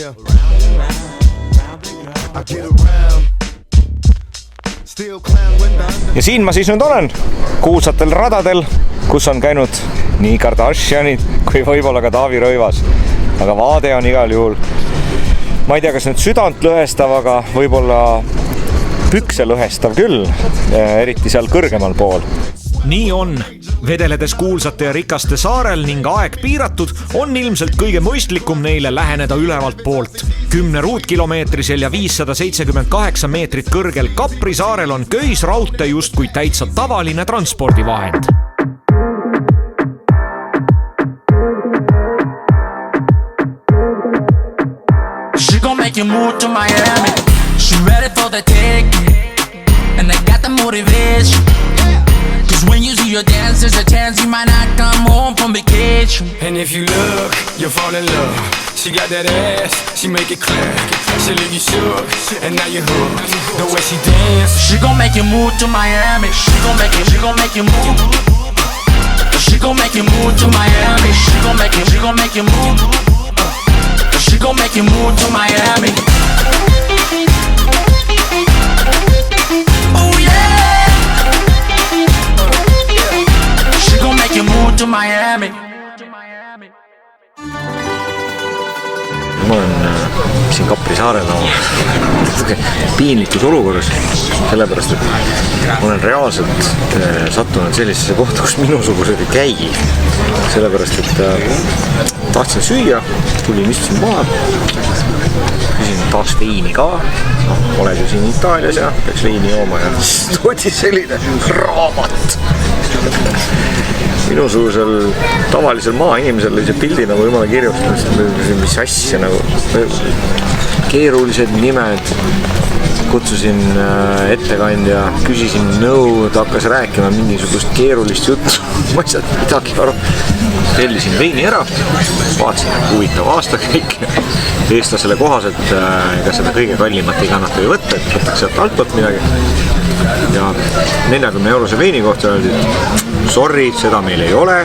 Yeah. I get around. Still clown when the... Ja siin ma siis nüüd olen kuulsatel radadel, kus on käinud nii Kardashianid kui võib-olla ka Taavi Rõivas. Aga vaade on igal juhul. Ma ei tea, kas nüüd südant lõhestav, aga võib-olla pükse lõhestav küll, eriti seal kõrgemal pool. Nii on. Vedeledes kuulsate ja rikaste saarel ning aeg piiratud, on ilmselt kõige mõistlikum neile läheneda ülevalt poolt. 10 ruutkilomeetrisel ja 578 meetrit kõrgel Kapri saarel on köisraudtee justkui täitsa tavaline transpordivahend. She gon' make you move to Miami. She ready for the take, and I got the motivation. Cause when you see your dance, there's a chance you might not come home from vacation. And if you look, you'll fall in love. She got that ass, she make it clear. She leave you shook, and now you hooked. The way she dance, she gon' make you move to Miami. She gon' make you move. She gon' make you move to Miami. She gon' make you move. She gon' make you move to Miami. Oh yeah. She gon' make you move to Miami. Ma olen siin Kapri saarel piinlikus olukorras, sellepärast, et ma olen reaalselt sattunud sellisesse kohta, kus minusugused ei käi. Sellepärast, et tahtsin süüa, tulin istusin maha, küsin taas veini ka. Oled ju siin Itaalias ja peaks veini jooma ja toodi selline raamat. Minusugusel tavalisel maainimesel oli see pildi nagu jumala kirjustanud, mis asja nagu keerulised nimed. Kutsusin ettekandja, küsisin nõu, ta hakkas rääkima mingisugust keerulist juttu. Ma ei saanud midagi aru. Tellisin veini ära, vaatasin huvitav aastakäik. Eestlasele kohaselt ega seda kõige kallimat ei kannata ju võtta, et võtaks sealt altpoolt midagi. Ja 40 € veini kohta öeldi, sorry, seda meil ei ole.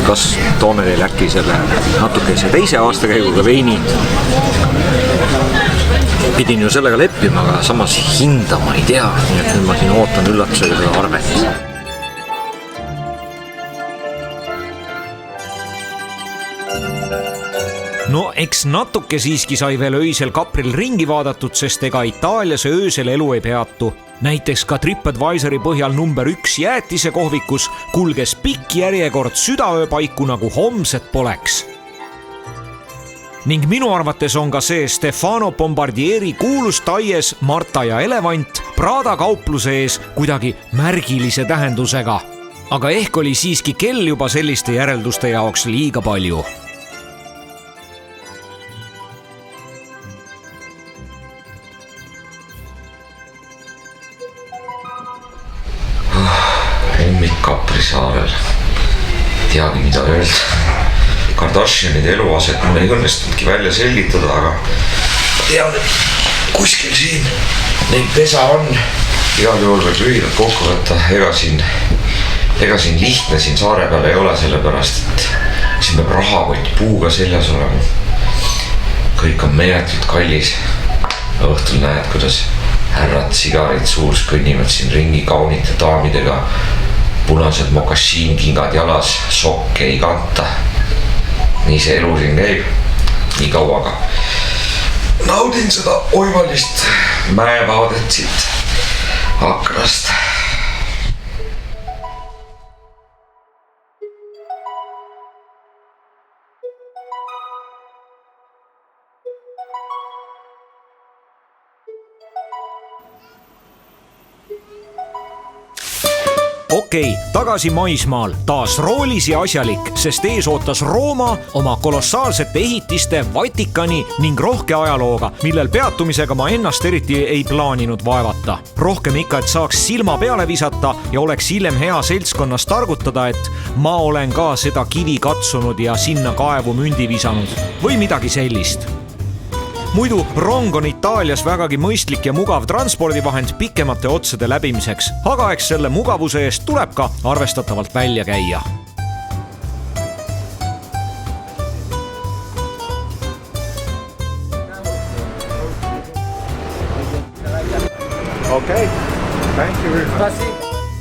Kas toome teile äkki selle natukese teise aastakäiguga veini? Pidin ju sellega leppima, aga samas hinda ma ei tea. Nii et nüüd ma siin ootan üllatusega seda arvet. No eks natuke siiski sai veel öisel Kapril ringi vaadatud, sest ega Itaalias öösel elu ei peatu. Näiteks ka TripAdvisori põhjal number 1 jäätise kohvikus kulges pikk järjekord südaööpaiku nagu homset poleks. Ning minu arvates on ka see Stefano Bombardieri kuulus taies Marta ja elevant Prada kaupluse ees kuidagi märgilise tähendusega. Aga ehk oli siiski kell juba selliste järelduste jaoks liiga palju. Hommik Kapri saarel. Teagi mida öelda. Kardashianide eluaset mul ei õnnestunudki välja selgitada, aga tean, et kuskil siin neil pesa on. Igal juhul võib lühidalt kokku võtta, ega siin lihtne siin saare peal ei ole, sellepärast, et siin peab rahakott puuga seljas olema. Kõik on meeletult kallis. Õhtul näed, kuidas härrad sigarid suus kõnnivad siin ringi kaunite daamidega. Punased mokassiinkingad jalas, sokke ei kanta. Nii see elu siin käib, nii kauaga. Naudin seda oivalist mäevaadet siit aknast. Okei, tagasi maismaal, taas roolis ja asjalik, sest ees ootas Rooma oma kolossaalsete ehitiste, Vatikani ning rohke ajalooga, millel peatumisega ma ennast eriti ei plaaninud vaevata. Rohkem ikka, et saaks silma peale visata ja oleks hiljem hea seltskonnas targutada, et ma olen ka seda kivi katsunud ja sinna kaevu mündi visanud või midagi sellist. Muidu rong on Itaalias vägagi mõistlik ja mugav transpordivahend pikemate otsade läbimiseks, aga eks selle mugavuse eest tuleb ka arvestatavalt välja käia. Okay. Thank you very much.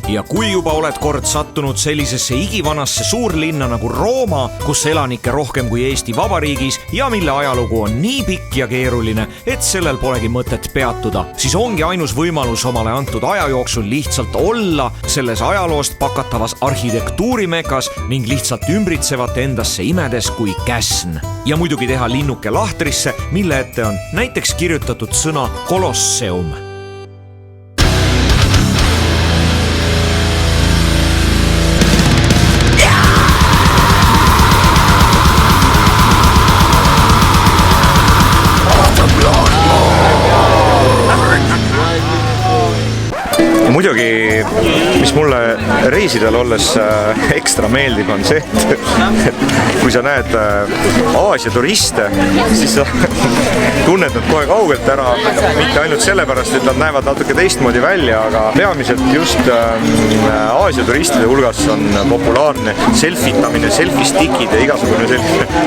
Ja kui juba oled kord sattunud sellisesse igivanasse suurlinna nagu Rooma, kus elanikke rohkem kui Eesti Vabariigis ja mille ajalugu on nii pikk ja keeruline, et sellel polegi mõtet peatuda, siis ongi ainus võimalus omale antud aja jooksul lihtsalt olla selles ajaloost pakatavas arhitektuurimekas ning lihtsalt ümbritsevat endasse imedes kui käsn. Ja muidugi teha linnuke lahtrisse, mille ette on näiteks kirjutatud sõna Kolosseum. Muidugi, mis mulle reisidel olles ekstra meeldib, on see, et kui sa näed Aasia turiste, siis sa tunned nad kohe kaugelt ära, mitte ainult sellepärast, et nad näevad natuke teistmoodi välja, aga peamiselt just Aasia turistide hulgas on populaarne selfitamine, selfie-stickid ja igasugune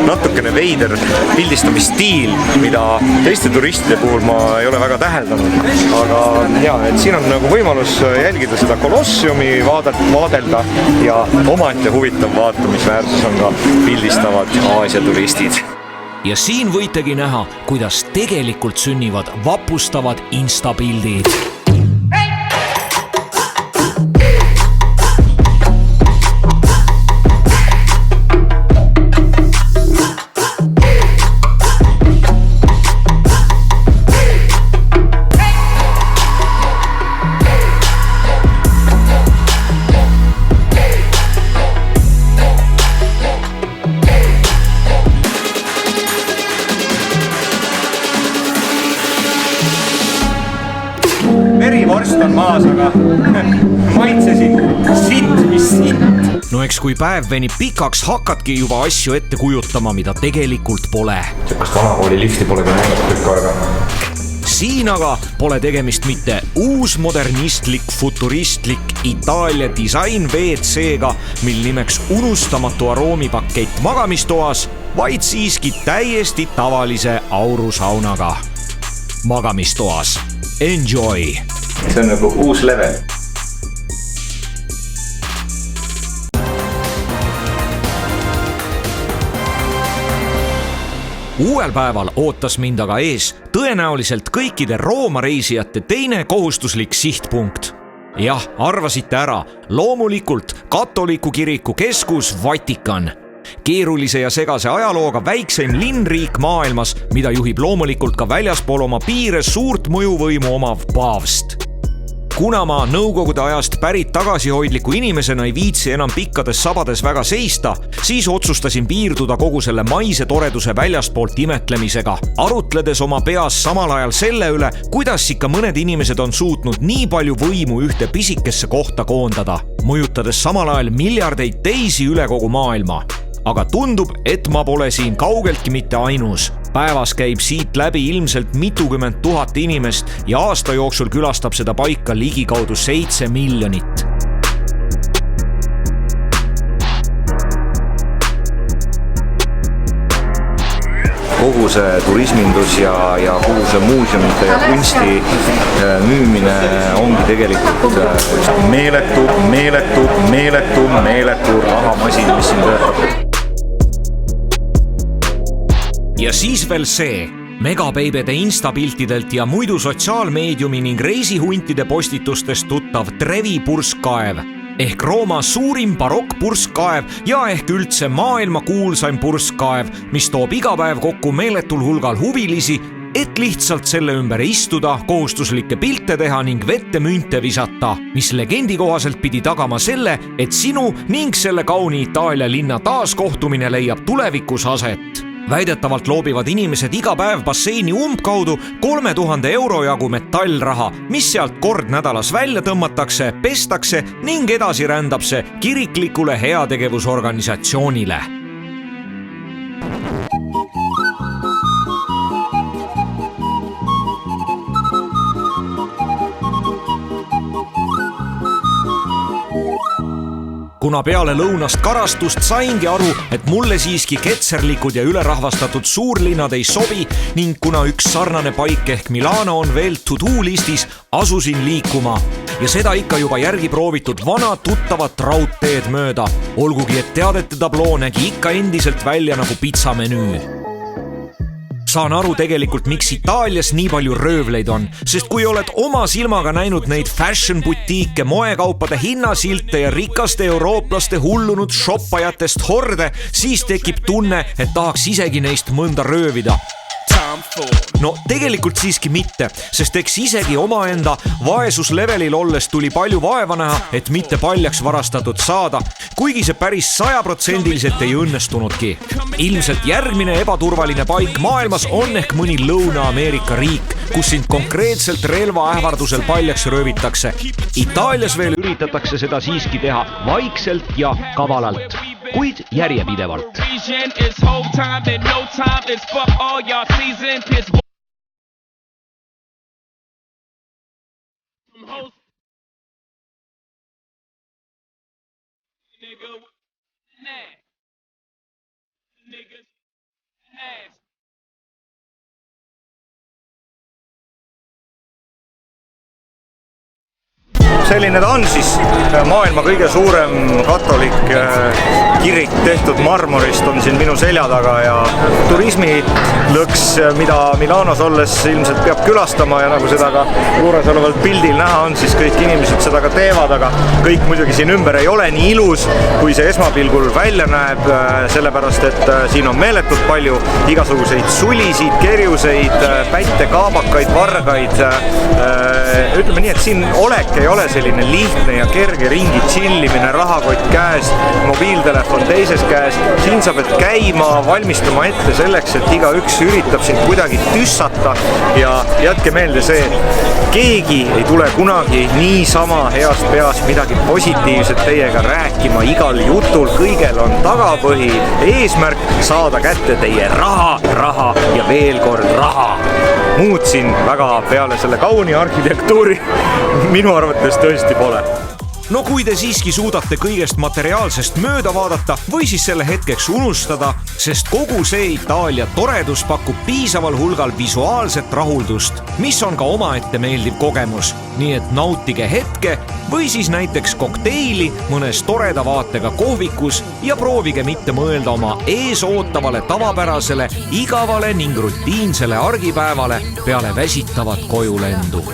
natukene veider pildistamisstiil, mida teiste turistide puhul ma ei ole väga täheldanud. Aga ja, et siin on nagu võimalus jälgida seda Kolosseumi vaadelda ja omaette huvitav vaatamisväärsus on ka pildistavad Aasia turistid. Ja siin võitegi näha, kuidas tegelikult sünnivad vapustavad instapildid. Verivorst on maas, aga maitsesin sitt. No eks kui päev venib pikaks, hakkadki juba asju ette kujutama, mida tegelikult pole. Kas vanakooli lifti pole ka näinud tükk aega? Siin aga pole tegemist mitte uus modernistlik, futuristlik Itaalia disain WC-ga, mil nimeks unustamatu aroomipakett magamistoas, vaid siiski täiesti tavalise aurusaunaga magamistoas. Enjoy! See on nagu uus level. Uuel päeval ootas mind aga ees tõenäoliselt kõikide Rooma reisijate teine kohustuslik sihtpunkt. Jah, arvasite ära, loomulikult katoliku kiriku keskus Vatikan. Keerulise ja segase ajalooga väikseim linnriik maailmas, mida juhib loomulikult ka väljaspool oma piire suurt mõjuvõimu omav paavst. Kuna ma nõukogude ajast pärit tagasihoidliku inimesena ei viitsi enam pikkades sabades väga seista, siis otsustasin piirduda kogu selle maise toreduse väljaspoolt imetlemisega, arutledes oma peas samal ajal selle üle, kuidas ikka mõned inimesed on suutnud nii palju võimu ühte pisikesse kohta koondada, mõjutades samal ajal miljardeid teisi üle kogu maailma. Aga tundub, et ma pole siin kaugeltki mitte ainus. Päevas käib siit läbi ilmselt mitukümmend 000 inimest ja aasta jooksul külastab seda paika ligikaudu 7 miljonit. Kogu see turismindus ja kogu see muuseumite ja kunsti müümine ongi tegelikult meeletu rahamasin, mis siin töötab. Ja siis veel see, megabeibede instapiltidelt ja muidu sotsiaalmeediumi ning reisihuntide postitustest tuttav Trevi purskkaev ehk Rooma suurim barokkpurskkaev ja ehk üldse maailma kuulsaim purskkaev, mis toob iga päev kokku meeletul hulgal huvilisi, et lihtsalt selle ümber istuda, kohustuslikke pilte teha ning vette münte visata, mis legendi kohaselt pidi tagama selle, et sinu ning selle kauni Itaalia linna taaskohtumine leiab tulevikus aset. Väidetavalt loobivad inimesed iga päev basseini umbkaudu 3000 euro jagu metallraha, mis sealt kord nädalas välja tõmmatakse, pestakse ning edasi rändab see kiriklikule heategevusorganisatsioonile. kuna peale lõunast karastust saingi aru, et mulle siiski ketserlikud ja ülerahvastatud suurlinnad ei sobi ning kuna üks sarnane paik ehk Milano on veel to-do listis, asusin liikuma. Ja seda ikka juba järgi proovitud vana tuttavat raudteed mööda. Olgugi, et teadete tabloo nägi ikka endiselt välja nagu pizzamenüü. Saan aru tegelikult, miks Itaalias nii palju röövleid on, sest kui oled oma silmaga näinud neid fashion butiike, moekaupade hinnasilte ja rikaste eurooplaste hullunud shoppajatest horde, siis tekib tunne, et tahaks isegi neist mõnda röövida. No tegelikult siiski mitte, sest eks isegi omaenda vaesuslevelil olles tuli palju vaeva näha, et mitte paljaks varastatud saada, kuigi see päris 100% ei õnnestunudki. Ilmselt järgmine ebaturvaline paik maailmas on ehk mõni Lõuna-Ameerika riik, kus sind konkreetselt relvaähvardusel paljaks röövitakse. Itaalias veel üritatakse seda siiski teha vaikselt ja kavalalt, kuid järjepidevalt. Selline ta on siis maailma kõige suurem katolik kirik tehtud marmorist on siin minu selja taga ja turismilõks, mida Milanos olles ilmselt peab külastama ja nagu seda ka juures olevalt pildil näha on, siis kõik inimesed seda ka teevad, aga kõik muidugi siin ümber ei ole nii ilus, kui see esmapilgul välja näeb, sellepärast et siin on meeletult palju igasuguseid sulisid, kerjuseid, pättekaabakaid, vargaid. Ütleme nii, et siin olek ei ole selline lihtne ja kerge ringi chillimine, rahakott käes, mobiiltelefon teises käes. Siin sa pead käima, valmistama ette selleks, et igaüks üritab sind kuidagi tüssata ja jätke meelde see, keegi ei tule kunagi niisama heast peast midagi positiivset teiega rääkima. Igal jutul kõigel on tagapõhi, eesmärk saada kätte teie raha ja veel kord raha. Muud siin väga peale selle kauni arhitektuuri minu arvates tõesti pole. No kui te siiski suudate kõigest materiaalsest mööda vaadata või siis selle hetkeks unustada, sest kogu see Itaalia toredus pakub piisaval hulgal visuaalset rahuldust, mis on ka omaette meeldiv kogemus. Nii et nautige hetke või siis näiteks kokteili mõnes toreda vaatega kohvikus ja proovige mitte mõelda oma ees ootavale tavapärasele, igavale ning rutiinsele argipäevale peale väsitavat kojulendu.